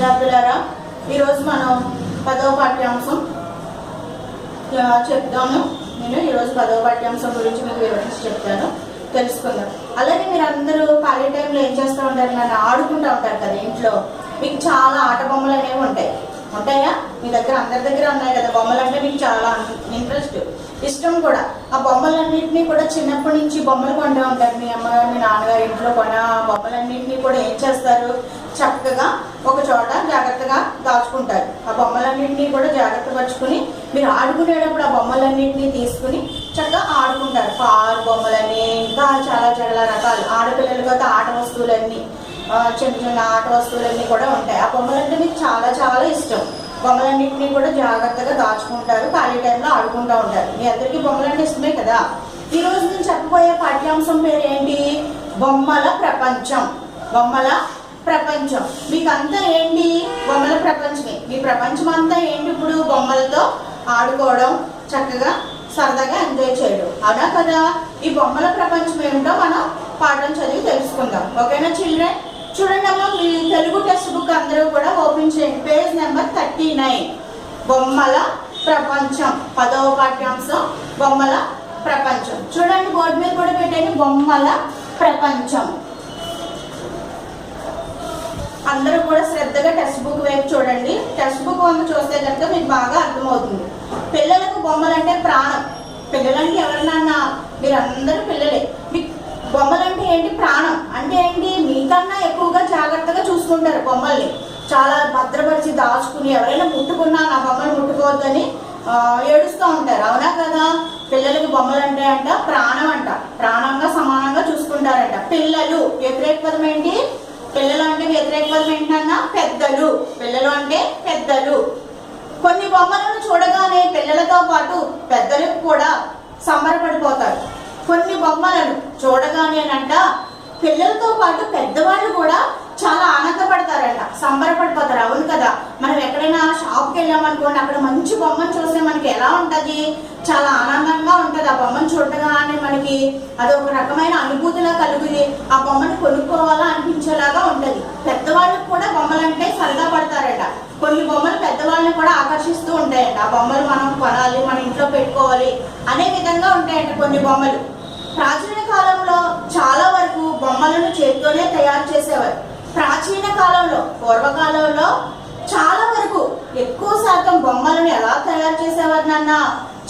విద్యార్థులారా, ఈరోజు మనం 10వ పాఠ్యాంశం చెప్తాను. నేను ఈరోజు 10వ పాఠ్యాంశం గురించి మీకు వివరించి చెప్తాను, తెలుసుకుందాం. అలాగే మీరు అందరూ ఖాళీ టైంలో ఏం చేస్తూ ఉంటారు? నన్ను ఆడుకుంటూ ఉంటారు కదా. ఇంట్లో మీకు చాలా ఆట బొమ్మలు అనేవి ఉంటాయా? మీ దగ్గర అందరి దగ్గర ఉన్నాయి కదా బొమ్మలు. అంటే మీకు చాలా ఇంట్రెస్ట్, ఇష్టం కూడా. ఆ బొమ్మలన్నింటినీ కూడా చిన్నప్పటి నుంచి బొమ్మలు కొంటూ ఉంటారు. మీ అమ్మగారు మీ నాన్నగారు ఇంట్లో కొన్న బొమ్మలన్నింటినీ కూడా ఏం చేస్తారు? చక్కగా ఒక చోట జాగ్రత్తగా దాచుకుంటారు. ఆ బొమ్మలన్నింటినీ కూడా జాగ్రత్త పరుచుకుని మీరు ఆడుకునేటప్పుడు ఆ బొమ్మలన్నింటినీ తీసుకుని చక్కగా ఆడుకుంటారు. కారు బొమ్మలని, ఇంకా చాలా చాలా రకాలు. ఆడపిల్లలకి అయితే ఆట వస్తువులన్నీ, చిన్న చిన్న ఆట వస్తువులన్నీ కూడా ఉంటాయి. ఆ బొమ్మలంటే మీకు చాలా చాలా ఇష్టం. బొమ్మలన్నింటినీ కూడా జాగ్రత్తగా దాచుకుంటారు, ఖాళీ టైంలో ఆడుకుంటూ ఉంటారు. మీ అందరికీ బొమ్మలంటే ఇష్టమే కదా. ఈరోజు నేను చెప్పబోయే పాఠ్యాంశం పేరు ఏంటి? బొమ్మల ప్రపంచం. బొమ్మల ప్రపంచం. మీకంతా ఏంటి? బొమ్మల ప్రపంచమే. మీ ప్రపంచం అంతా ఏంటి? ఇప్పుడు బొమ్మలతో ఆడుకోవడం, చక్కగా సరదాగా ఎంజాయ్ చేయడం, అవునా కదా? ఈ బొమ్మల ప్రపంచం ఏమిటో మనం పాఠం చదివి తెలుసుకుందాం. ఓకేనా చిల్డ్రన్? చూడండి అమ్మా, మీ తెలుగు టెక్స్ట్ బుక్ అందరూ కూడా ఓపెన్ చేయండి. Page number 39. బొమ్మల ప్రపంచం, 10వ పాఠ్యాంశం బొమ్మల ప్రపంచం. చూడండి, బోర్డు మీద కూడా పెట్టండి, బొమ్మల ప్రపంచం. అందరూ కూడా శ్రద్ధగా టెక్స్ట్ బుక్ వైపు చూడండి. టెక్స్ట్ బుక్ వంక చూస్తే కనుక మీకు బాగా అర్థమవుతుంది. పిల్లలకు బొమ్మలంటే ప్రాణం. పిల్లలంటే ఎవరినన్నా, మీరు అందరూ పిల్లలే. బొమ్మలంటే ఏంటి? ప్రాణం. అంటే ఏంటి? మీకన్నా ఎక్కువగా జాగ్రత్తగా చూసుకుంటారు బొమ్మల్ని. చాలా భద్రపరిచి దాచుకుని, ఎవరైనా ముట్టుకున్నా నా బొమ్మలు ముట్టుకోవద్దని ఏడుస్తూ ఉంటారు, అవునా కదా? పిల్లలకి బొమ్మలంటే ప్రాణం అంట. ప్రాణంగా సమానంగా చూసుకుంటారంట. పిల్లలు వ్యతిరేక పదం ఏంటి? పిల్లలు అంటే వ్యతిరేక పదం ఏంటన్నా? పెద్దలు. పిల్లలు అంటే పెద్దలు. కొన్ని బొమ్మలను చూడగానే పిల్లలతో పాటు పెద్దలకు కూడా సంబరపడిపోతారు. కొన్ని బొమ్మలను చూడగానేనంట పిల్లలతో పాటు పెద్దవాళ్ళు కూడా చాలా ఆనందపడతారంట, సంబరపడిపోతారు, అవును కదా? మనం ఎక్కడైనా షాప్కి వెళ్ళామనుకోండి, అక్కడ మంచి బొమ్మను చూస్తే మనకి ఎలా ఉంటుంది? చాలా ఆనందంగా ఉంటుంది. ఆ బొమ్మను చూడగానే మనకి అదొక రకమైన అనుభూతిలా కలుగుతుంది. ఆ బొమ్మను కొనుక్కోవాలా అనిపించేలాగా ఉంటుంది. పెద్దవాళ్ళకి కూడా బొమ్మలంటే సరదా పడతారట. కొన్ని బొమ్మలు పెద్దవాళ్ళని కూడా ఆకర్షిస్తూ ఉంటాయంట. ఆ బొమ్మలు మనం కొనాలి, మన ఇంట్లో పెట్టుకోవాలి అనే విధంగా ఉంటాయంట కొన్ని బొమ్మలు. ప్రాచీన కాలంలో చాలా వరకు బొమ్మలను చేతితోనే తయారు చేసేవారు. ప్రాచీన కాలంలో, పూర్వకాలంలో చాలా వరకు ఎక్కువ శాతం బొమ్మలను ఎలా తయారు చేసేవారు నాన్న?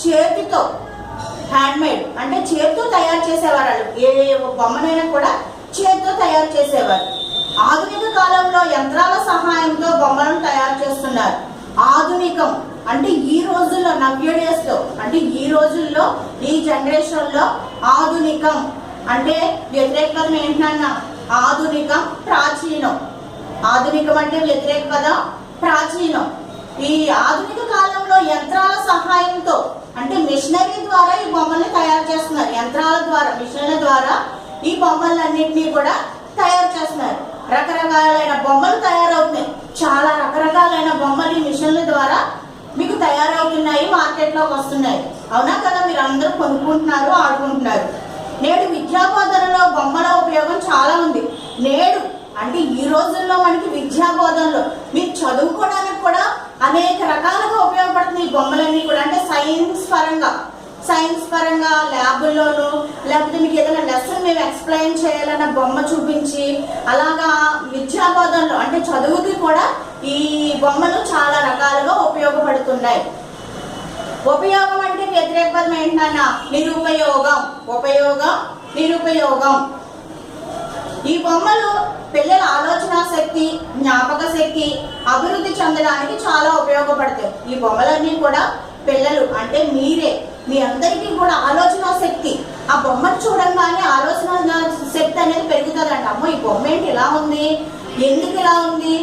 చేతితో, హ్యాండ్మేడ్ అంటే చేతితో తయారు చేసేవారు. ఏ బొమ్మనైనా కూడా చేతితో తయారు చేసేవారు. ఆధునిక కాలంలో యంత్రాల సహాయంతో బొమ్మలను తయారు చేస్తున్నారు. ఆధునికం అంటే ఈ రోజుల్లో, నవ్యడేస్ లో అంటే ఈ రోజుల్లో, ఈ జనరేషన్ లో ఆధునికం అంటే వ్యతిరేక పదం ఏంటన్నా? ఆధునికం, ప్రాచీనం. ఆధునికం అంటే వ్యతిరేక పదం ప్రాచీనం. ఈ ఆధునిక కాలంలో యంత్రాల సహాయంతో అంటే మిషనరీ ద్వారా ఈ బొమ్మల్ని తయారు చేస్తున్నారు. యంత్రాల ద్వారా, మిషన్ల ద్వారా ఈ బొమ్మలన్నింటినీ కూడా తయారు చేస్తున్నారు. రకరకాలైన బొమ్మలు తయారవుతున్నాయి. చాలా రకరకాలైన బొమ్మలు ఈ మిషన్ల ద్వారా మీకు తయారవుతున్నాయి, మార్కెట్లోకి వస్తున్నాయి, అవునా కదా? మీరు అందరూ కొనుక్కుంటున్నారు, ఆడుకుంటున్నారు. నేడు విద్యా బోధనలో బొమ్మల ఉపయోగం చాలా ఉంది. నేడు అంటే ఈ రోజుల్లో మనకి విద్యా బోధనలో మీరు చదువుకోవడానికి కూడా అనేక రకాలుగా ఉపయోగపడుతుంది ఈ బొమ్మలన్నీ కూడా. అంటే సైన్స్ పరంగా ల్యాబుల్లోనూ, లేకపోతే మీకు ఏదైనా లెసన్ మేము ఎక్స్ప్లెయిన్ చేయాలన్న బొమ్మ చూపించి, అలాగా విద్యా బోధనలో అంటే చదువుకి కూడా ఈ బొమ్మలు చాలా రకాలుగా ఉపయోగపడుతున్నాయి. ఉపయోగం అంటే వ్యతిరేక పదం ఏంటన్నా? నిరుపయోగం. ఉపయోగం, నిరుపయోగం. ఈ బొమ్మలు పిల్లల ఆలోచన శక్తి, జ్ఞాపక శక్తి అభివృద్ధి చెందడానికి చాలా ఉపయోగపడతాయి. ఈ బొమ్మలన్నీ కూడా పిల్లలు అంటే మీ అందరికీ కూడా ఆలోచన శక్తి, ఆ బొమ్మను చూడంగానే ఆలోచన శక్తి అనేది పెరుగుతుందంట. అమ్మో, ఈ బొమ్మ ఏంటి ఇలా ఉంది, ఎందుకు ఇలా ఉంది,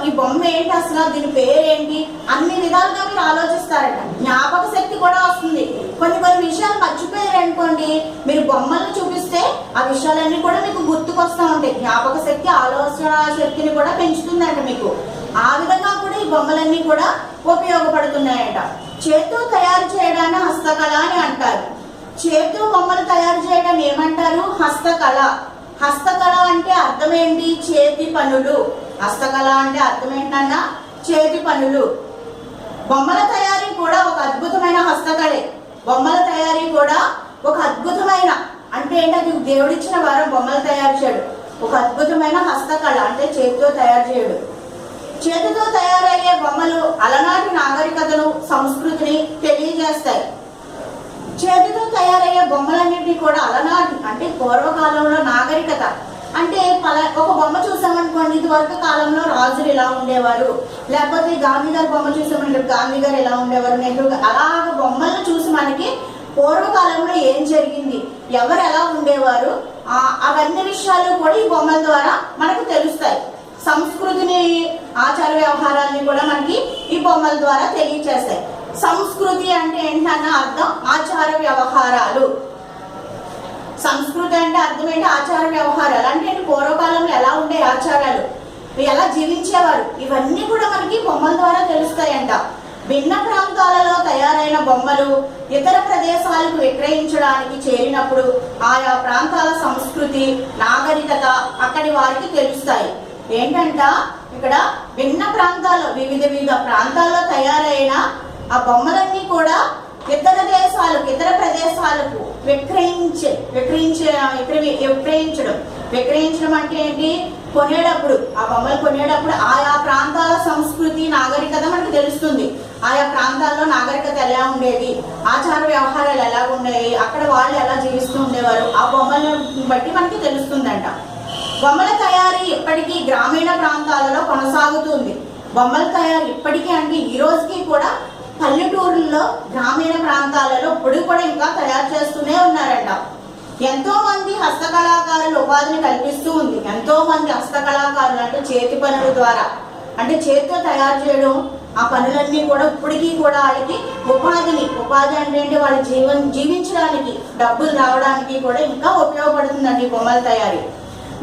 ఈ బొమ్మ ఏంటి, అసలు దీని పేరేంటి, అన్ని విధాలుగా మీరు ఆలోచిస్తారట. జ్ఞాపక శక్తి కూడా వస్తుంది. కొన్ని విషయాలు మర్చిపోయారు అనుకోండి, మీరు బొమ్మలను చూపిస్తే ఆ విషయాలన్నీ కూడా మీకు గుర్తుకొస్తూ ఉంటాయి. జ్ఞాపక శక్తి, ఆలోచన శక్తిని కూడా పెంచుతుందంట మీకు. ఆ విధంగా కూడా ఈ బొమ్మలన్నీ కూడా ఉపయోగపడుతున్నాయంట. చేతితో తయారు చేయడాన్ని హస్తకళ అని అంటారు. చేతితో బొమ్మలు తయారు చేయడం ఏమంటారు? హస్తకళ. హస్తకళ అంటే అర్థం ఏంటి? చేతి పనులు. హస్తకళ అంటే అర్థం ఏంటన్నా చేతి పనులు. బొమ్మల తయారీ కూడా ఒక అద్భుతమైన హస్తకళే. బొమ్మల తయారీ కూడా ఒక అద్భుతమైన అంటే ఏంటది దేవుడిచ్చిన వారం బొమ్మలు తయారు చేయడు. ఒక అద్భుతమైన హస్తకళ అంటే చేతితో తయారు చేయడు. చేతితో తయారయ్యే బొమ్మలు అలనాటి నాగరికతను సంస్కృతిని తెలియజేస్తాయి. చేతితో తయారయ్యే బొమ్మలన్నింటినీ కూడా అలనాటి అంటే పూర్వకాలంలో నాగరికత అంటే ఒక బొమ్మ చూసామనుకోండి, ఇది వరకు కాలంలో రాజులు ఇలా ఉండేవారు, లేకపోతే గాంధీ గారి బొమ్మ చూసామంటే గాంధీ గారు ఎలా ఉండేవారు, నెహ్రూ అలాగ బొమ్మలను చూసి మనకి పూర్వకాలంలో ఏం జరిగింది, ఎవరు ఎలా ఉండేవారు, అవన్నీ విషయాలు కూడా ఈ బొమ్మల ద్వారా మనకు తెలుస్తాయి. సంస్కృతిని ఆచార వ్యవహారాన్ని కూడా మనకి ఈ బొమ్మల ద్వారా తెలియచేస్తాయి. సంస్కృతి అంటే ఏంటన్న అర్థం ఆచార వ్యవహారాలు. సంస్కృతి అంటే అర్థం ఏంటి ఆచార వ్యవహారాలు అంటే పూర్వకాలంలో ఎలా ఉండే ఆచారాలు, ఎలా జీవించేవారు, ఇవన్నీ కూడా మనకి బొమ్మల ద్వారా తెలుస్తాయంట. భిన్న ప్రాంతాలలో తయారైన బొమ్మలు ఇతర ప్రదేశాలకు విక్రయించడానికి చేరినప్పుడు ఆయా ప్రాంతాల సంస్కృతి నాగరికత అక్కడి వారికి తెలుస్తాయి. ఏంటంట ఇక్కడ భిన్న ప్రాంతాల్లో వివిధ ప్రాంతాల్లో తయారైన ఆ బొమ్మలన్నీ కూడా ఇతర దేశాలకు ఇతర ప్రదేశాలకు విక్రయించడం అంటే ఏంటి, కొనేటప్పుడు ఆ బొమ్మలు కొనేటప్పుడు ఆయా ప్రాంతాల సంస్కృతి నాగరికత మనకు తెలుస్తుంది. ఆయా ప్రాంతాల్లో నాగరికత ఎలా ఉండేది, ఆచార వ్యవహారాలు ఎలా ఉండేవి, అక్కడ వాళ్ళు ఎలా జీవిస్తూ ఉండేవారు, ఆ బొమ్మలను బట్టి మనకి తెలుస్తుందంట. బొమ్మల తయారీ ఇప్పటికీ గ్రామీణ ప్రాంతాలలో కొనసాగుతుంది. బొమ్మల తయారీ ఇప్పటికీ అంటే ఈ రోజుకి కూడా పల్లెటూరుల్లో గ్రామీణ ప్రాంతాలలో ఇప్పుడు కూడా ఇంకా తయారు చేస్తూనే ఉన్నారంట. ఎంతో మంది హస్తకళాకారులు ఉపాధిని కల్పిస్తూ ఉంది. ఎంతో మంది హస్తకళాకారులు అంటే చేతి పనుల ద్వారా అంటే చేతితో తయారు చేయడం ఆ పనులన్నీ కూడా ఇప్పటికీ కూడా వాళ్ళకి ఉపాధి అంటే వాళ్ళ జీవించడానికి డబ్బులు రావడానికి కూడా ఇంకా ఉపయోగపడుతుందండి బొమ్మల తయారీ.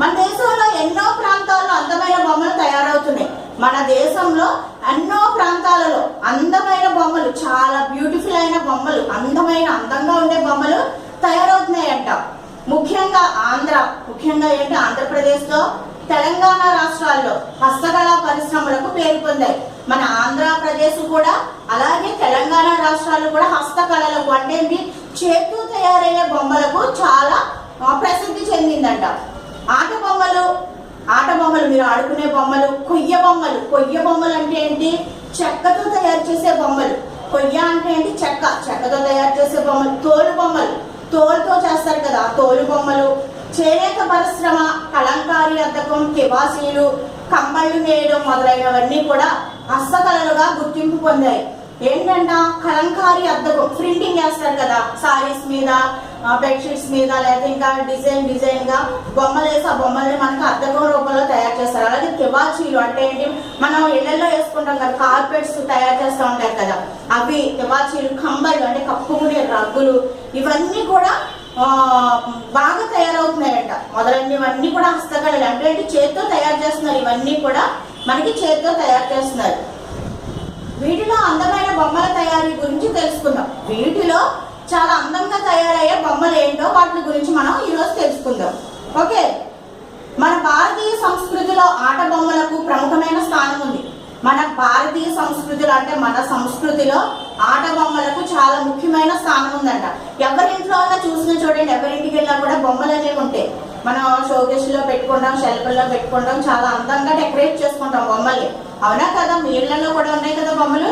మన దేశంలో ఎన్నో ప్రాంతాల్లో అందమైన బొమ్మలు తయారవుతున్నాయి. మన దేశంలో ఎన్నో ప్రాంతాలలో అందమైన బొమ్మలు, చాలా బ్యూటిఫుల్ అయిన బొమ్మలు, అందంగా ఉండే బొమ్మలు తయారవుతున్నాయంట. ముఖ్యంగా ఏంటి ఆంధ్రప్రదేశ్ లో తెలంగాణ రాష్ట్రాల్లో హస్తకళా పరిశ్రమలకు పేరు పొందాయి. మన ఆంధ్రప్రదేశ్ కూడా అలాగే తెలంగాణ రాష్ట్రాలు కూడా హస్తకళలకు అంటే చేతితో తయారయ్యే బొమ్మలకు చాలా ప్రసిద్ధి చెందిందంట. ఆట బొమ్మలు మీరు ఆడుకునే బొమ్మలు, కొయ్య బొమ్మలు అంటే ఏంటి, చెక్కతో తయారు చేసే బొమ్మలు. కొయ్య అంటే ఏంటి, చెక్కతో తయారు చేసే బొమ్మలు. తోలుతో చేస్తారు కదా తోలు బొమ్మలు. చేనేత పరిశ్రమ, కలంకారీ అద్దకం, తివాసీలు, కంబళ్ళు నేయడం మొదలైనవన్నీ కూడా హస్తకళలుగా గుర్తింపు పొందాయి. ఏంటంట కలంకారీ అద్దకం, ప్రింటింగ్ వేస్తారు కదా సారీస్ మీద, బెడ్షీట్స్ మీద, లేదా ఇంకా డిజైన్ గా బొమ్మలు వేసి ఆ బొమ్మల్ని మనకు అద్దకం రూపంలో తయారు చేస్తారు. అలాగే తివాచీలు అంటే ఏంటి, మనం ఇళ్లలో వేసుకుంటాం కదా కార్పెట్స్ తయారు చేస్తూ ఉంటారు కదా అవి తివాచీలు. కంబళ్ళు అంటే కప్పుకునే రగ్గులు, ఇవన్నీ కూడా బాగా తయారవుతున్నాయంట. మొదలైనవన్నీ కూడా హస్తకళలు అంటే చేతితో తయారు చేస్తున్నారు. ఇవన్నీ కూడా మనకి చేతితో తయారు చేస్తున్నారు. వీటిలో అందమైన బొమ్మల తయారీ గురించి తెలుసుకుందాం. వీటిలో చాలా అందంగా తయారయ్యే బొమ్మలు ఏంటో వాటి గురించి మనం ఈరోజు తెలుసుకుందాం. ఓకే, మన భారతీయ సంస్కృతిలో ఆట బొమ్మలకు ప్రముఖమైన స్థానం ఉంది. మన భారతీయ సంస్కృతిలో అంటే మన సంస్కృతిలో ఆట బొమ్మలకు చాలా ముఖ్యమైన స్థానం ఉందంట. ఎవరింట్లో అన్నా చూసిన చూడండి, ఎవరింటికి వెళ్ళినా కూడా బొమ్మలు అనేవి ఉంటాయి. మనం షోకేస్లో పెట్టుకుంటాం, షెల్ఫ్లో పెట్టుకుంటాం, చాలా అందంగా డెకరేట్ చేసుకుంటాం బొమ్మల్ని. అవునా కదా, మీ ఇళ్లలో కూడా ఉన్నాయి కదా బొమ్మలు.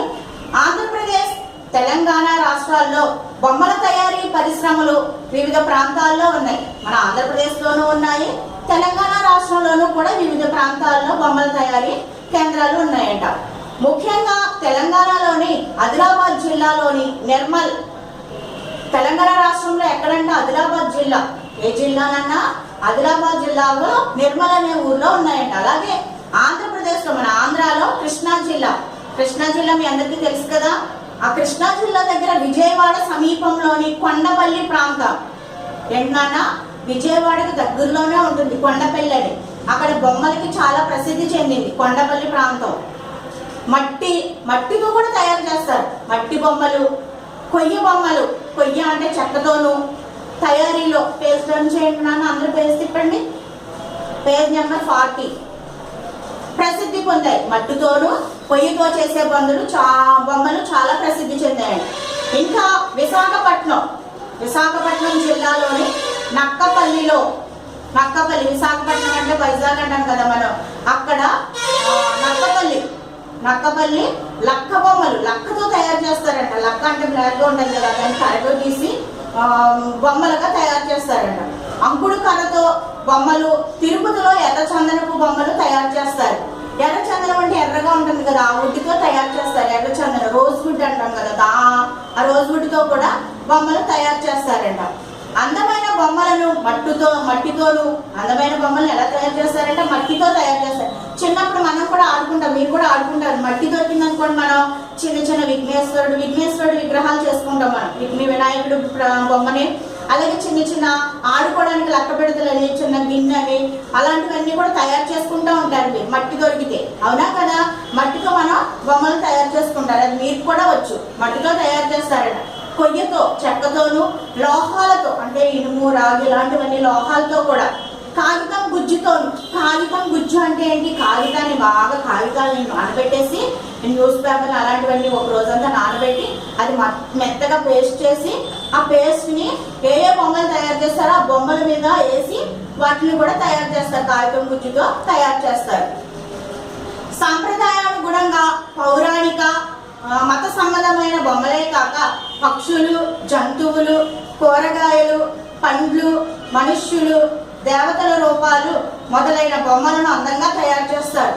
ఆంధ్రప్రదేశ్, తెలంగాణ రాష్ట్రాల్లో బొమ్మల తయారీ పరిశ్రమలు వివిధ ప్రాంతాల్లో ఉన్నాయి. మన ఆంధ్రప్రదేశ్లోనూ ఉన్నాయి, తెలంగాణ రాష్ట్రంలోనూ కూడా వివిధ ప్రాంతాల్లో బొమ్మల తయారీ కేంద్రాలు ఉన్నాయంట. ముఖ్యంగా తెలంగాణలోని ఆదిలాబాద్ జిల్లాలోని నిర్మల్, తెలంగాణ రాష్ట్రంలో ఎక్కడంటే ఆదిలాబాద్ జిల్లా, ఏ జిల్లానన్నా ఆదిలాబాద్ జిల్లాలో నిర్మల్ అనే ఊర్లో ఉన్నాయంట. అలాగే ఆంధ్రప్రదేశ్ లో మన ఆంధ్రాలో కృష్ణా జిల్లా మీ అందరికీ తెలుసు కదా. ఆ కృష్ణా జిల్లా దగ్గర విజయవాడ సమీపంలోని కొండపల్లి ప్రాంతం ఏంటన్నా విజయవాడకు దగ్గరలోనే ఉంటుంది కొండపల్లి అని. అక్కడ బొమ్మలకి చాలా ప్రసిద్ధి చెందింది కొండపల్లి ప్రాంతం. మట్టితో కూడా తయారు చేస్తారు మట్టి బొమ్మలు. కొయ్య అంటే చెక్కతోను తయారీలో పేజ్ రన్ చేయండి నాన్న, అందరూ పేజ్ తిప్పండి. Page number 40. ప్రసిద్ధి పొందాయి. మట్టితోనూ పొయ్యితో చేసే బొమ్మలు చాలా ప్రసిద్ధి చెందాయండి. ఇంకా విశాఖపట్నం జిల్లాలోని నక్కపల్లి విశాఖపట్నం అంటే వైజాగ్ అంటాం కదా మనం, అక్కడ నక్కపల్లి లక్క బొమ్మలు లక్కతో తయారు చేస్తారంట. లక్క అంటే బ్లాక్గా ఉంటుంది కదా, దాన్ని కరగో తీసి బొమ్మలుగా తయారు చేస్తారంట. అంకుడు కర్రతో బొమ్మలు, తిరుపతిలో ఎర్రచందనపు బొమ్మలు తయారు చేస్తారు. ఎర్రచందనం అంటే ఎర్రగా ఉంటుంది కదా, ఆ వుడ్తో తయారు చేస్తారు. ఎర్రచందనం రోజ్ వుడ్ అంటాం కదా, ఆ రోజ్ వుడ్తో కూడా బొమ్మలు తయారు చేస్తారంట. అందమైన బొమ్మలను మట్టితోనూ అందమైన బొమ్మలను ఎలా తయారు చేస్తారంటే మట్టితో తయారు చేస్తారు. చిన్నప్పుడు మనం కూడా ఆడుకుంటాం, మీరు కూడా ఆడుకుంటారు. మట్టి దొరికింది అనుకోండి, మనం చిన్న విఘ్నేశ్వరుడు విగ్రహాలు చేసుకుంటాం. మనం వినాయకుడు బొమ్మని, అలాగే చిన్న ఆడుకోవడానికి లక్క పెడతలని, చిన్న గిన్నెని, అలాంటివన్నీ కూడా తయారు చేసుకుంటూ ఉంటారు మీరు మట్టి దొరికితే. అవునా కదా? మట్టితో మనం బొమ్మలు తయారు చేసుకుంటారు. అది మీరు కూడా వచ్చు, మట్టితో తయారు చేస్తారట. కొయ్యతో, చెక్కతోనూ, లోహాలతో అంటే ఇనుము, రాగి ఇలాంటివన్నీ లోహాలతో కూడా, కాగితం గుజ్జు అంటే ఏంటి? కాగితాలని నానబెట్టేసి, న్యూస్ పేపర్ అలాంటివన్నీ ఒక రోజంతా నానబెట్టి అది మెత్తగా పేస్ట్ చేసి, ఆ పేస్ట్ని ఏ బొమ్మలు తయారు చేస్తారో ఆ బొమ్మల మీద వేసి వాటిని కూడా తయారు చేస్తారు. కాగితం గుజ్జుతో తయారు చేస్తారు. సాంప్రదాయానుగుణంగా పౌరాణిక మత సంబంధమైన బొమ్మలే కాక పక్షులు, జంతువులు, కూరగాయలు, పండ్లు, మనుష్యులు, దేవతల రూపాలు మొదలైన బొమ్మలను అందంగా తయారు చేస్తారు.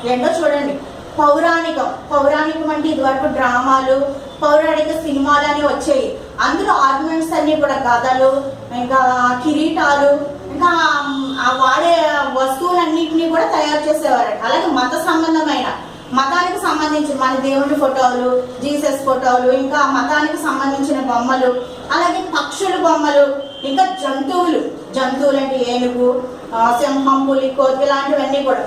రెండో చూడండి, పౌరాణికం అంటే ఇదివరకు డ్రామాలు, పౌరాణిక సినిమాలు అని వచ్చాయి. అందులో ఆర్నమెంట్స్ అన్ని కూడా గదలు, ఇంకా కిరీటాలు, ఇంకా వాడే వస్తువులన్నింటినీ కూడా తయారు చేసేవారు. అలాగే మతానికి సంబంధించిన మన దేవుడి ఫోటోలు, జీసస్ ఫోటోలు, ఇంకా మతానికి సంబంధించిన బొమ్మలు, అలాగే పక్షుల బొమ్మలు, ఇంకా జంతువులు అంటే ఏనుగు, సింహం, పులి, కోతి ఇలాంటివన్నీ కూడా.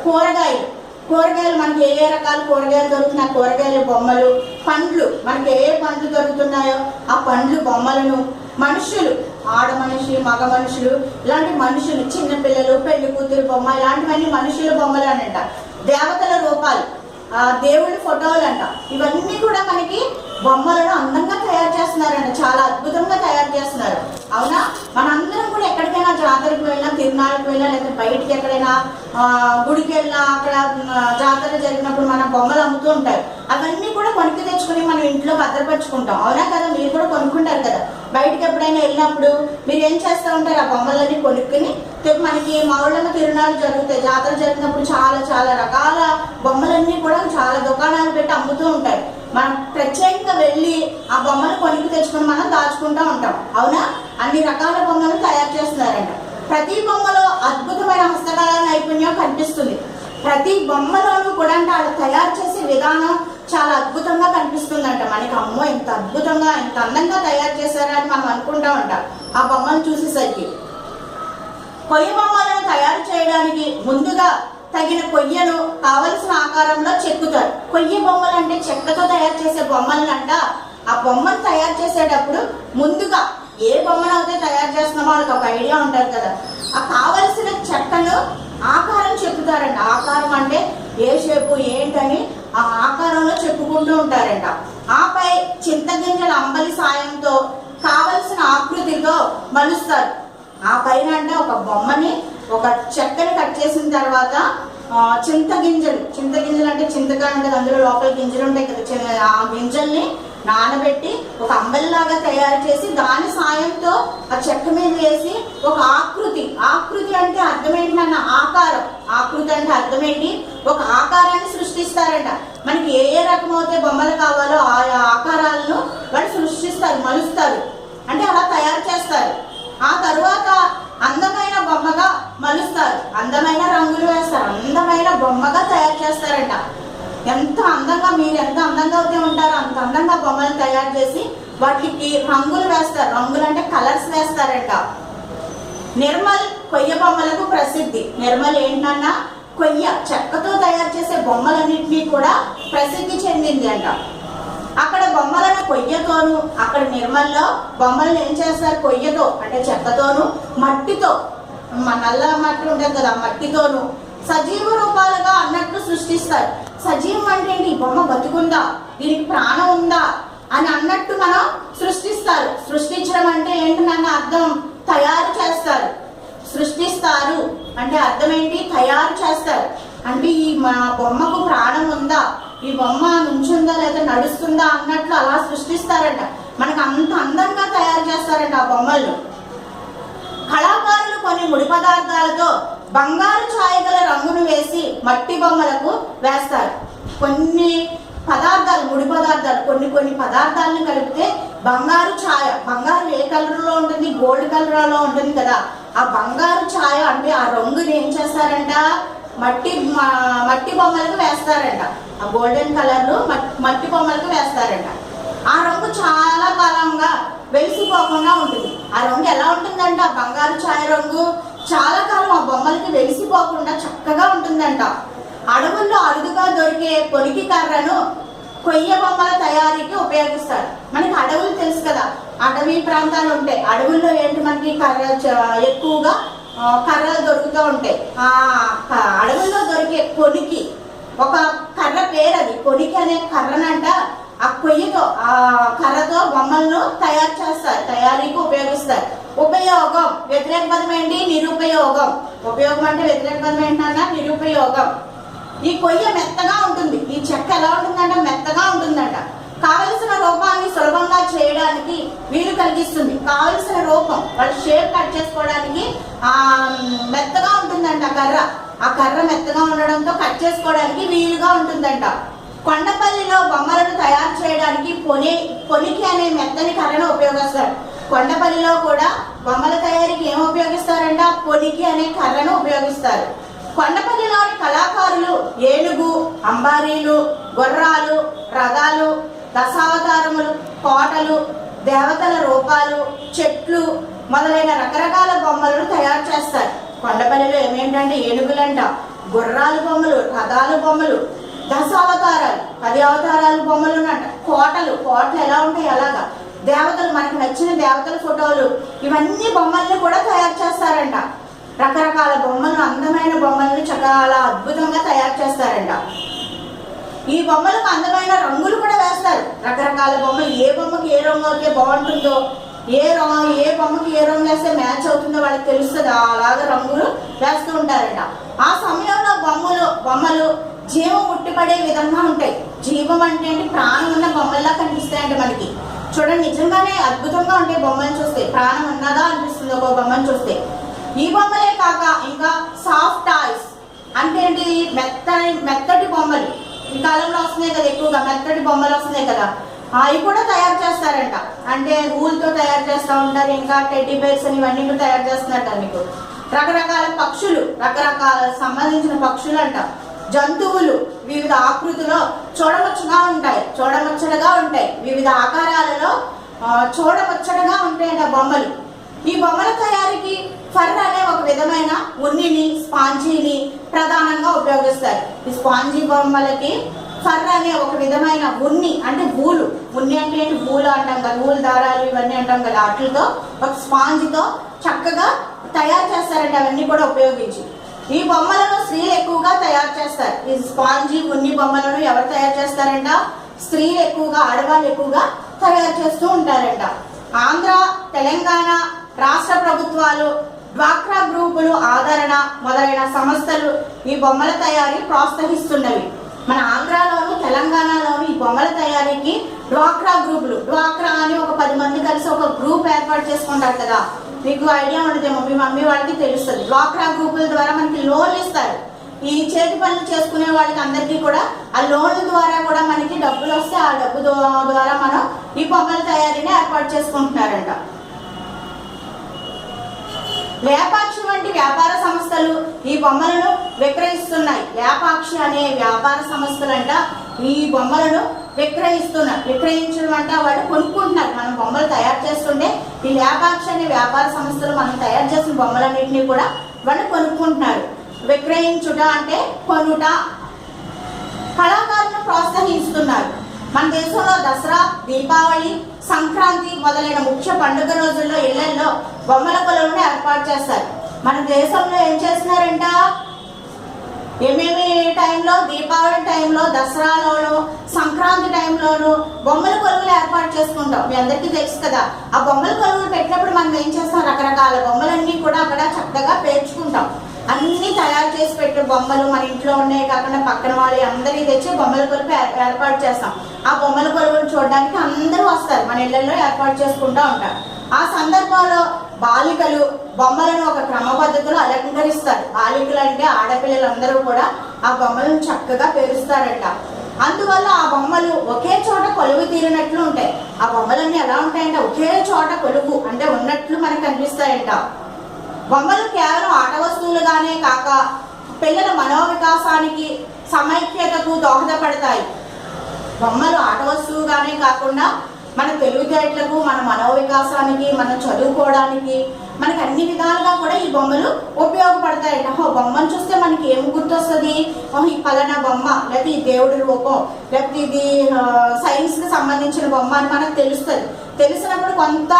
కూరగాయలు మనకి ఏ రకాల కూరగాయలు దొరుకుతున్నాయి, కూరగాయల బొమ్మలు. పండ్లు మనకి ఏ పండ్లు దొరుకుతున్నాయో ఆ పండ్లు బొమ్మలను. మనుషులు, ఆడ మనిషి, మగ మనుషులు, ఇలాంటి మనుషులు, చిన్నపిల్లలు, పెళ్లి కూతురు బొమ్మ, ఇలాంటివన్నీ మనుషుల బొమ్మలు అనంట. దేవతల రూపాలు, దేవుడి ఫోటోలు అంట. ఇవన్నీ కూడా మనకి బొమ్మలను అందంగా తయారు చేస్తున్నారంట, చాలా అద్భుతంగా తయారు చేస్తున్నారు. అవునా? మనందరం కూడా ఎక్కడికైనా జాతరకు వెళ్ళినా, తిరునాళ్ళకి వెళ్ళినా, లేదా బయటికి ఎక్కడైనా గుడికి వెళ్ళినా, అక్కడ జాతర జరిగినప్పుడు మన బొమ్మలు అమ్ముతూ ఉంటాయి. అవన్నీ కూడా కొనుక్కు తెచ్చుకుని మనం ఇంట్లో భద్రపరుచుకుంటాం. అవునా కదా? మీరు కూడా కొనుక్కుంటారు కదా. బయటికి ఎప్పుడైనా వెళ్ళినప్పుడు మీరు ఏం చేస్తూ ఉంటారు? ఆ బొమ్మలన్నీ కొనుక్కుని, మనకి మౌళ్ళమ్మ తిరునాళ్ళు జరుగుతాయి, జాతర జరిగినప్పుడు చాలా రకాల బొమ్మలన్నీ కూడా చాలా దుకాణాలు పెట్టి అమ్ముతూ ఉంటాయి. మనం ప్రత్యేకంగా వెళ్ళి ఆ బొమ్మను కొనుక్కు తెచ్చుకొని మనం దాచుకుంటూ ఉంటాం. అవునా? అన్ని రకాల బొమ్మలు తయారు చేస్తున్నారంట. ప్రతి బొమ్మలో అద్భుతమైన హస్తకళా నైపుణ్యం కనిపిస్తుంది. ప్రతి బొమ్మలోనూ కూడా అంటే వాళ్ళు తయారు చేసే విధానం చాలా అద్భుతంగా కనిపిస్తుందంట మనకి. అమ్మో, ఇంత అద్భుతంగా, ఇంత అందంగా తయారు చేశారా అని మనం అనుకుంటా ఉంటాం ఆ బొమ్మను చూసేసరికి. కొయ్య బొమ్మలను తయారు చేయడానికి ముందుగా తగిన కొయ్యను కావలసిన ఆకారంలో చెక్కుతారు. కొయ్య బొమ్మలు అంటే చెక్కతో తయారు చేసే బొమ్మలంట. ఆ బొమ్మను తయారు చేసేటప్పుడు ముందుగా ఏ బొమ్మను అయితే తయారు చేస్తున్నామో వాళ్ళకి ఒక ఐడియా ఉంటుంది కదా, ఆ కావలసిన చెక్కను ఆకారం చెక్కుతారంట. ఆకారం అంటే ఏ షేపు ఏంటని ఆ ఆకారంలో చెప్పుకుంటూ ఉంటారంట. ఆపై చింతగింజల అంబలి సాయంతో కావలసిన ఆకృతితో మలుస్తారు. ఆ పైన అంటే ఒక బొమ్మని, ఒక చెక్కని కట్ చేసిన తర్వాత చింతగింజలు అంటే చింతకాయ ఉంటుంది, అందులో లోపల గింజలు ఉంటాయి కదా, ఆ గింజల్ని నానబెట్టి ఒక అంబలిలాగా తయారు చేసి దాని సాయంతో ఆ చెక్క మీద వేసి ఒక ఆకృతి అంటే అర్థం ఏంటన్న ఆకృతి అంటే అర్థం ఏంటి? ఒక ఆకారాన్ని సృష్టిస్తారంట. మనకి ఏ రకమైతే బొమ్మలు కావాలో ఆ ఆకారాలను వాళ్ళు సృష్టిస్తారు, మలుస్తారు, అంటే అలా తయారు చేస్తారు. ఆ తరువాత అందమైన బొమ్మగా మలుస్తారు, అందమైన రంగులు వేస్తారు, అందమైన బొమ్మగా తయారు చేస్తారంట. ఎంత అందంగా, మీరు ఎంత అందంగా అయితే ఉంటారో అంత అందంగా బొమ్మలు తయారు చేసి వాటికి రంగులు వేస్తారు. రంగులు అంటే కలర్స్ వేస్తారంట. నిర్మల్ కొయ్య బొమ్మలకు ప్రసిద్ధి. నిర్మల్ ఏంటన్నా కొయ్య, చెక్కతో తయారు చేసే బొమ్మలన్నింటినీ కూడా ప్రసిద్ధి చెందింది అంట. అక్కడ బొమ్మలను కొయ్యతోను, అక్కడ నిర్మల్లో బొమ్మలను ఏం చేస్తారు? కొయ్యతో అంటే చెక్కతోను, మట్టితో, నల్ల మట్టి ఉంటుంది కదా, మట్టితోను, సజీవ రూపాలుగా అన్నట్లు సృష్టిస్తారు. సజీవం అంటే ఏంటి? ఈ బొమ్మ బతుకుందా, దీనికి ప్రాణం ఉందా అని అన్నట్టు మనం సృష్టిస్తారు. సృష్టించడం అంటే ఏంటన్న అర్థం? తయారు చేస్తారు. సృష్టిస్తారు అంటే అర్థం ఏంటి? తయారు చేస్తారు. అంటే ఈ మా బొమ్మకు ప్రాణం ఉందా, ఈ బొమ్మ నుంచుందా లేదా నడుస్తుందా అన్నట్లు అలా సృష్టిస్తారంట. మనకు అంత అందంగా తయారు చేస్తారంట ఆ బొమ్మలను. కళాకారులు కొన్ని ముడి పదార్థాలతో బంగారు ఛాయగల రంగును వేసి మట్టి బొమ్మలకు వేస్తారు. కొన్ని పదార్థాలు, ముడి పదార్థాలు, కొన్ని పదార్థాలను కలిపితే బంగారు ఛాయ, బంగారు ఏ కలర్లో ఉంటుంది? గోల్డ్ కలర్లో ఉంటుంది కదా. ఆ బంగారు ఛాయ అంటే ఆ రంగుని ఏం చేస్తారంట? మట్టి బొమ్మలకు వేస్తారంట. ఆ గోల్డెన్ కలర్లు మట్టి బొమ్మలకు వేస్తారంట. ఆ రంగు చాలా కాలంగా వెలిసిపోకుండా ఉంటుంది. ఆ రంగు ఎలా ఉంటుందంట? ఆ బంగారు ఛాయ రంగు చాలా కాలం ఆ బొమ్మలకి వెలిసిపోకుండా చక్కగా ఉంటుందంట. అడవుల్లో అరుదుగా దొరికే పొలికి కర్రను కొయ్య బొమ్మల తయారీకి ఉపయోగిస్తారు. మనకి అడవులు తెలుసు కదా, అడవి ప్రాంతాలు ఉంటాయి. అడవుల్లో ఏంటి మనకి ఎక్కువగా కర్రలు దొరుకుతూ ఉంటాయి. ఆ అడవుల్లో దొరికే పొలికి ఒక కర్ర పేరు అది. పొలికి అనే కర్రనంట ఆ కొయ్యతో, ఆ కర్రతో బొమ్మలను తయారు చేస్తారు, తయారీకి ఉపయోగిస్తారు. ఉపయోగం వ్యతిరేక పదం ఏంటి? నిరుపయోగం. ఉపయోగం అంటే వ్యతిరేక పదం ఏంటన్నా? నిరుపయోగం. ఈ కొయ్య మెత్తగా ఉంటుంది. ఈ చెక్క ఎలా ఉంటుందంట? మెత్తగా ఉంటుందంట. కావలసిన రూపాన్ని సులభంగా చేయడానికి వీలు కలిగిస్తుంది. కావలసిన రూపం, వాళ్ళ షేప్ కట్ చేసుకోవడానికి మెత్తగా ఉంటుందంట కర్ర. ఆ కర్ర మెత్తగా ఉండడంతో కట్ చేసుకోవడానికి వీలుగా ఉంటుందంట. కొండపల్లిలో బొమ్మలను తయారు చేయడానికి పొలికి అనే మెత్తని కర్రను ఉపయోగిస్తారు. కొండపల్లిలో కూడా బొమ్మల తయారీకి ఏం ఉపయోగిస్తారంట? పొలికి అనే కర్రను ఉపయోగిస్తారు. కొండపల్లిలోని కళాకారులు ఏనుగు, అంబారీలు, గుర్రాలు, రథాలు, దశావతారములు, కోటలు, దేవతల రూపాలు, చెట్లు మొదలైన రకరకాల బొమ్మలను తయారు చేస్తారు. కొండపల్లిలో ఏమేంటంటే ఏనుగులంట, గుర్రాల బొమ్మలు, రథాల బొమ్మలు, దశావతారాలు 10 అవతారాల బొమ్మలు అంట. కోటలు ఎలా ఉంటాయి అలాగా. దేవతలు, మనకు నచ్చిన దేవతల ఫోటోలు, ఇవన్నీ బొమ్మల్ని కూడా తయారు చేస్తారంట. రకరకాల బొమ్మలు, అందమైన బొమ్మలను చాలా అద్భుతంగా తయారు చేస్తారంట. ఈ బొమ్మలకు అందమైన రంగులు కూడా వేస్తారు. రకరకాల బొమ్మలు, ఏ బొమ్మకి ఏ రంగు అయితే బాగుంటుందో, ఏ బొమ్మకి ఏ రంగు వేస్తే మ్యాచ్ అవుతుందో వాళ్ళకి తెలుస్తుంది. అలాగా రంగులు వేస్తూ ఉంటారంట. ఆ సమయంలో బొమ్మలు జీవం ఉట్టిపడే విధంగా ఉంటాయి. జీవం అంటే ప్రాణం ఉన్న బొమ్మల్లా కనిపిస్తాయంట మనకి. చూడండి, నిజంగానే అద్భుతంగా ఉంటాయి బొమ్మలు చూస్తే. ప్రాణం ఉన్నదా అనిపిస్తుంది ఒక బొమ్మను చూస్తే. ఈ బొమ్మలే కాక ఇంకా సాఫ్ట్ టాయ్స్ అంటే ఏంటి? మెత్తటి బొమ్మలు ఈ కాలంలో వస్తున్నాయి కదా, ఎక్కువగా మెత్తటి బొమ్మలు వస్తున్నాయి కదా, అవి కూడా తయారు చేస్తారంట. అంటే ఊళ్ళతో తయారు చేస్తూ ఉంటారు. ఇంకా టెడ్డీ బేర్స్ అని ఇవన్నీ కూడా తయారు చేస్తున్నారంట. మీకు రకరకాల పక్షులు, రకరకాల సంబంధించిన పక్షులు అంట. జంతువులు వివిధ ఆకృతిలో చూడముచ్చటగా ఉంటాయి. వివిధ ఆకారాలలో చూడముచ్చటగా ఉంటాయంట బొమ్మలు. ఈ బొమ్మల తయారీకి ఫర్ అనే ఒక విధమైన ఉన్నిని, స్పాంజీని ప్రధానంగా ఉపయోగిస్తారు. ఈ స్పాంజీ బొమ్మలకి ఫర్ అనే ఒక విధమైన ఉన్ని అంటే ఊలు. ఉన్ని అంటే ఏంటి? ఊలు అంటాం కదా, ఊలు దారాలు ఇవన్నీ అంటాం కదా. వాటితో ఒక స్పాంజితో చక్కగా తయారు చేస్తారంటే అవన్నీ కూడా ఉపయోగించి. ఈ బొమ్మలను స్త్రీలు ఎక్కువగా తయారు చేస్తారు. ఈ స్పాంజీ ఉన్ని బొమ్మలను ఎవరు తయారు చేస్తారంట? స్త్రీలు ఎక్కువగా, ఆడవాళ్ళు ఎక్కువగా తయారు చేస్తూ ఉంటారంట. ఆంధ్ర, తెలంగాణ రాష్ట్ర ప్రభుత్వాలు, డ్వాక్రా గ్రూపులు ఆదరణ మొదలైన సంస్థలు ఈ బొమ్మల తయారీ ప్రోత్సహిస్తున్నవి. మన ఆంధ్రాలోను తెలంగాణలోను ఈ బొమ్మల తయారీకి డ్వాక్రా గ్రూపులు, డ్వాక్రా అని ఒక 10 మంది కలిసి ఒక గ్రూప్ ఏర్పాటు చేసుకుంటారు కదా, మీకు ఐడియా ఉండదేమో, మీ మమ్మీ వాళ్ళకి తెలుస్తుంది. డ్వాక్రా గ్రూపుల ద్వారా మనకి లోన్లు ఇస్తారు. ఈ చేతి పనులు చేసుకునే వాళ్ళకి అందరికీ కూడా ఆ లోన్ల ద్వారా కూడా మనకి డబ్బులు వస్తే ఆ డబ్బు ద్వారా మనం ఈ బొమ్మల తయారీని ఏర్పాటు చేసుకుంటున్నారంట. లేపాక్షి వంటి వ్యాపార సంస్థలు ఈ బొమ్మలను విక్రయిస్తున్నాయి. లేపాక్షి అనే వ్యాపార సంస్థలంట ఈ బొమ్మలను విక్రయించడం అంట వాళ్ళు కొనుక్కుంటున్నారు. మనం బొమ్మలు తయారు చేస్తుంటే ఈ లేపాక్షి అనే వ్యాపార సంస్థలు మనం తయారు చేసిన బొమ్మలన్నింటినీ కూడా వాళ్ళు కొనుక్కుంటున్నారు. విక్రయించుట అంటే కొనుట. కళాకారులను ప్రోత్సహిస్తున్నారు. మన దేశంలో దసరా, దీపావళి, సంక్రాంతి మొదలైన ముఖ్య పండుగ రోజుల్లో ఇళ్లలో బొమ్మల కొలువులను ఏర్పాటు చేస్తారు. మన దేశంలో ఏం చేస్తున్నారంట? ఏమేమి టైంలో, దీపావళి టైంలో, దసరాలోను, సంక్రాంతి టైంలోను బొమ్మల కొలువులు ఏర్పాటు చేసుకుంటాం. మీ అందరికీ తెలుసు కదా. ఆ బొమ్మల కొలువులు పెట్టినప్పుడు మనం ఏం చేస్తాం, రకరకాల బొమ్మలన్నీ కూడా అక్కడ చక్కగా పేర్చుకుంటాం. అన్ని తయారు చేసి పెట్టే బొమ్మలు మన ఇంట్లో ఉన్నాయి కాకుండా పక్కన వాళ్ళు అందరికీ తెచ్చి బొమ్మల కొలువు ఏర్పాటు చేస్తాం. ఆ బొమ్మల కొలువులు చూడడానికి అందరూ వస్తారు, మన ఇళ్లలో ఏర్పాటు చేసుకుంటూ ఉంటారు. ఆ సందర్భంలో బాలికలు బొమ్మలను ఒక క్రమ పద్ధతిలో అలంకరిస్తారు. బాలికలు అంటే ఆడపిల్లలందరూ కూడా ఆ బొమ్మలను చక్కగా పేరుస్తారట. అందువల్ల ఆ బొమ్మలు ఒకే చోట కొలువు తీరినట్లు ఉంటాయి. ఆ బొమ్మలన్నీ ఎలా ఉంటాయంటే ఒకే చోట కొలువు అంటే ఉన్నట్లు మనకు కనిపిస్తాయంట. బొమ్మలు కేవలం ఆట వస్తువులుగానే కాక పిల్లల మనోవికాసానికి, సమైక్యతకు దోహదపడతాయి. బొమ్మలు ఆట వస్తువుగానే కాకుండా మన తెలివితేటలకు, మన మనోవికాసానికి, మనం చదువుకోవడానికి, మనకు అన్ని విధాలుగా కూడా ఈ బొమ్మలు ఉపయోగపడతాయంట. బొమ్మను చూస్తే మనకి ఏమి గుర్తొస్తుంది, ఈ పలానా బొమ్మ, లేకపోతే ఈ దేవుడి రూపం, లేకపోతే ఇది సైన్స్కి సంబంధించిన బొమ్మ అని మనకు తెలుస్తుంది. తెలిసినప్పుడు కొంత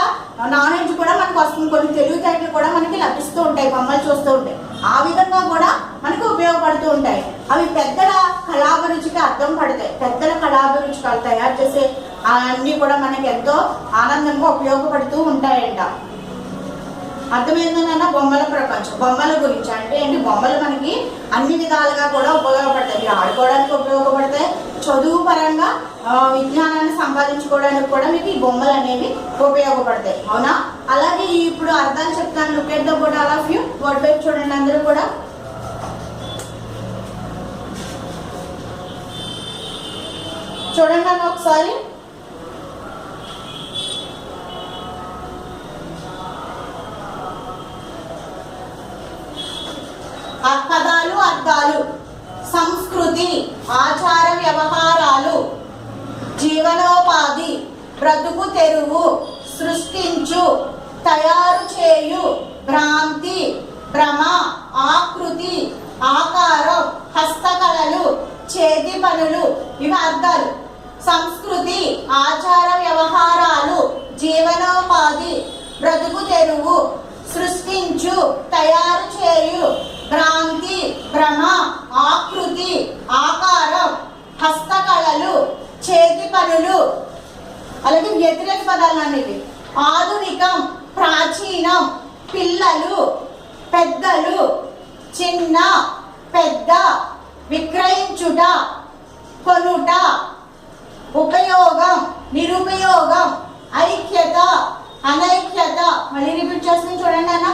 నాలెడ్జ్ కూడా మనకు వస్తుంది, కొన్ని తెలివితేటలు కూడా మనకి లభిస్తూ ఉంటాయి బొమ్మలు చూస్తూ ఉంటాయి. ఆ విధంగా కూడా మనకు ఉపయోగపడుతూ ఉంటాయి. అవి పెద్దల కళాభిరుచికి అర్థం పడతాయి. పెద్దల కళాభిరుచికి వాళ్ళు తయారు చేసే అన్నీ కూడా మనకి ఎంతో ఆనందంగా ఉపయోగపడుతూ ఉంటాయంట. అర్థమైందన్న బొమ్మల ప్రపంచం. బొమ్మల గురించి అంటే ఏంటి, బొమ్మలు మనకి అన్ని విధాలుగా కూడా ఉపయోగపడతాయి. మీరు ఆడుకోవడానికి ఉపయోగపడతాయి, చదువు పరంగా విజ్ఞానాన్ని సంపాదించుకోవడానికి కూడా మీకు ఈ బొమ్మలు అనేవి ఉపయోగపడతాయి. అవునా? అలాగే ఇప్పుడు అర్థాలు చెప్తాను. Look at the board, all of you. Board వైపు చూడండి అందరూ కూడా. చూడండి అన్న ఒకసారి. పదాలు, అర్థాలు. సంస్కృతి, ఆచార వ్యవహారాలు, జీవనోపాధి, బ్రతుకు తెరువు, సృష్టించు, తయారు చేయు, భ్రాంతి, భ్రమ, ఆకృతి, ఆకారం, హస్తకళలు, చేతి పనులు. ఇవి అర్థాలు. సంస్కృతి, ఆచార వ్యవహారాలు, జీవనోపాధి, బ్రతుకు తెరువు, సృష్టించు, తయారు చేయు, భ్రాంతి, భ్రమ, ఆకృతి, ఆకారం, హస్తకళలు, చేతి పనులు. అలాగే వ్యతిరేక పదాలు అనేవి. ఆధునికం, ప్రాచీనం, పిల్లలు, పెద్దలు, చిన్న, పెద్ద, విక్రయించుట, కొనుట, ఉపయోగం, నిరుపయోగం, ఐక్యత, అనైక్యత. మళ్ళీ రిపీట్ చేస్తుంది చూడండి అన్న.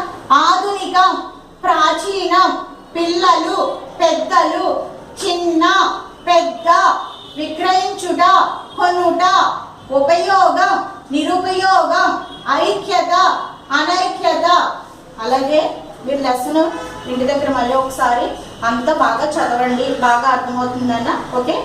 ఆధునికం, ప్రాచీనం, పిల్లలు, పెద్దలు, చిన్న, పెద్ద, విక్రయించుట, కొనుట, ఉపయోగం, నిరుపయోగం, ఐక్యత, అనైక్యత. అలాగే మీరు లెసన్ ఇంటి దగ్గర మళ్ళీ ఒకసారి అంతా బాగా చదవండి, బాగా అర్థమవుతుందన్న. ఓకే.